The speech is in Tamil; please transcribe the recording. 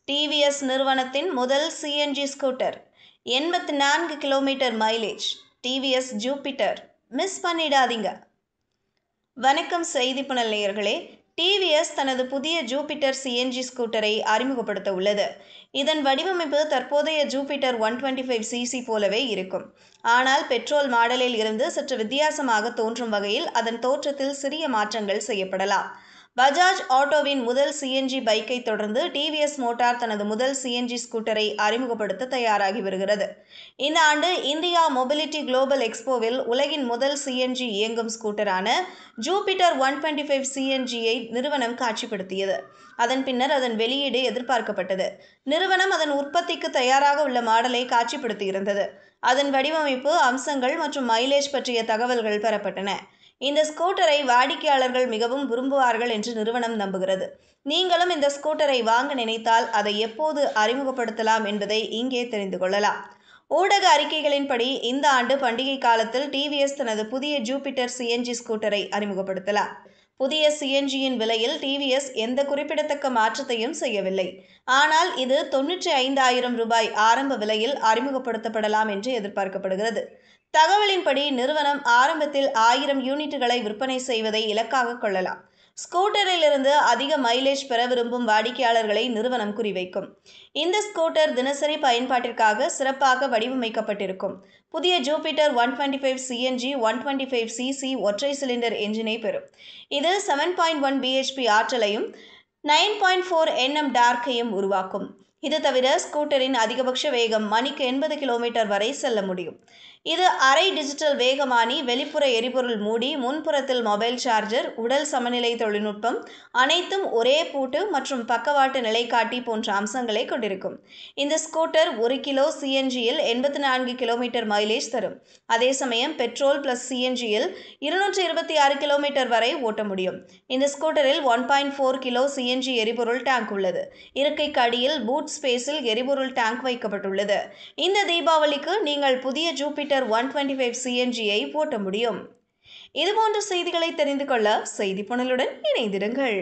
டிவிஎஸ் நிறுவனத்தின் முதல் CNG scooter 84 kilometre mileage. TVS Jupiter miss பண்ணிடாதீங்க. வணக்கம் செய்தி புனல் நேயர்களே. டிவிஎஸ் தனது புதிய ஜூபிட்டர் சிஎன்ஜி ஸ்கூட்டரை அறிமுகப்படுத்த உள்ளது. இதன் வடிவமைப்பு தற்போதைய ஜூபிட்டர் 125cc போலவே இருக்கும். ஆனால் பெட்ரோல் மாடலில் இருந்து சற்று வித்தியாசமாக தோன்றும் வகையில் அதன் தோற்றத்தில் சிறிய மாற்றங்கள் செய்யப்படலாம். பஜாஜ் ஆட்டோவின் முதல் சிஎன்ஜி பைக்கை தொடர்ந்து டிவிஎஸ் மோட்டார் தனது முதல் சிஎன்ஜி ஸ்கூட்டரை அறிமுகப்படுத்த தயாராகி வருகிறது. இந்த ஆண்டு இந்தியா மொபிலிட்டி குளோபல் எக்ஸ்போவில் உலகின் முதல் சிஎன்ஜி இயங்கும் ஸ்கூட்டரான ஜூபிட்டர் 125 சிஎன்ஜியை நிறுவனம் காட்சிப்படுத்தியது. அதன் பின்னர் அதன் வெளியீடு எதிர்பார்க்கப்பட்டது. நிறுவனம் அதன் உற்பத்திக்கு தயாராக உள்ள மாடலை காட்சிப்படுத்தியிருந்தது. அதன் வடிவமைப்பு, அம்சங்கள் மற்றும் மைலேஜ் பற்றிய தகவல்கள் பெறப்பட்டன. இந்த ஸ்கூட்டரை வாடிக்கையாளர்கள் மிகவும் விரும்புவார்கள் என்று நிறுவனம் நம்புகிறது. நீங்களும் இந்த ஸ்கூட்டரை வாங்க நினைத்தால் அதை எப்போது அறிமுகப்படுத்தலாம் என்பதை இங்கே தெரிந்து கொள்ளலாம். ஊடக அறிக்கைகளின்படி இந்த ஆண்டு பண்டிகை காலத்தில் டிவிஎஸ் தனது புதிய ஜூபிட்டர் சிஎன்ஜி ஸ்கூட்டரை அறிமுகப்படுத்தலாம். புதிய சிஎன்ஜியின் விலையில் டிவிஎஸ் எந்த குறிப்பிடத்தக்க மாற்றத்தையும் செய்யவில்லை. ஆனால் இது 95,000 ரூபாய் ஆரம்ப விலையில் அறிமுகப்படுத்தப்படலாம் என்று எதிர்பார்க்கப்படுகிறது. தகவலின்படி நிறுவனம் ஆரம்பத்தில் 1000 யூனிட்டுகளை விற்பனை செய்வதை இலக்காக கொள்ளலாம். ஸ்கூட்டரில் இருந்து அதிக மைலேஜ் பெற விரும்பும் வாடிக்கையாளர்களை நிறுவனம் குறிவைக்கும். இந்த ஸ்கூட்டர் தினசரி பயன்பாட்டிற்காக சிறப்பாக வடிவமைக்கப்பட்டிருக்கும். புதிய ஜூபிட்டர் 125 சிஎன்ஜி 125cc ஒற்றை சிலிண்டர் என்ஜினை பெறும். இது 7.1 bhp ஆற்றலையும் 9.4 Nm டார்க்கையும் உருவாக்கும். இது தவிர ஸ்கூட்டரின் அதிகபட்ச வேகம் மணிக்கு 80 கிலோமீட்டர் வரை செல்ல முடியும். இது அரை டிஜிட்டல் வேகமானி, வெளிப்புற எரிபொருள் மூடி, முன்புறத்தில் மொபைல் சார்ஜர், உடல் சமநிலை தொழில்நுட்பம், அனைத்தும் ஒரே பூட்டு மற்றும் பக்கவாட்டு நிலைக்காட்டி போன்ற அம்சங்களை கொண்டிருக்கும். இந்த ஸ்கூட்டர் 1 கிலோ சிஎன்ஜியில் 84 கிலோமீட்டர் மைலேஜ் தரும். அதே சமயம் பெட்ரோல் பிளஸ் சிஎன்ஜியில் 226 கிலோமீட்டர் வரை ஓட்ட முடியும். இந்த ஸ்கூட்டரில் 1.4 கிலோ சிஎன்ஜி எரிபொருள் டேங்க் உள்ளது. இருக்கைக்கு அடியில் பூட் ஸ்பேஸில் எரிபொருள் டேங்க் வைக்கப்பட்டுள்ளது. இந்த தீபாவளிக்கு நீங்கள் புதிய ஜூபிட்டர் 125 சிஎன்ஜியை ஓட்ட முடியும். இதுபோன்ற செய்திகளை தெரிந்து கொள்ள செய்தி புனலுடன் இணைந்திருங்கள்.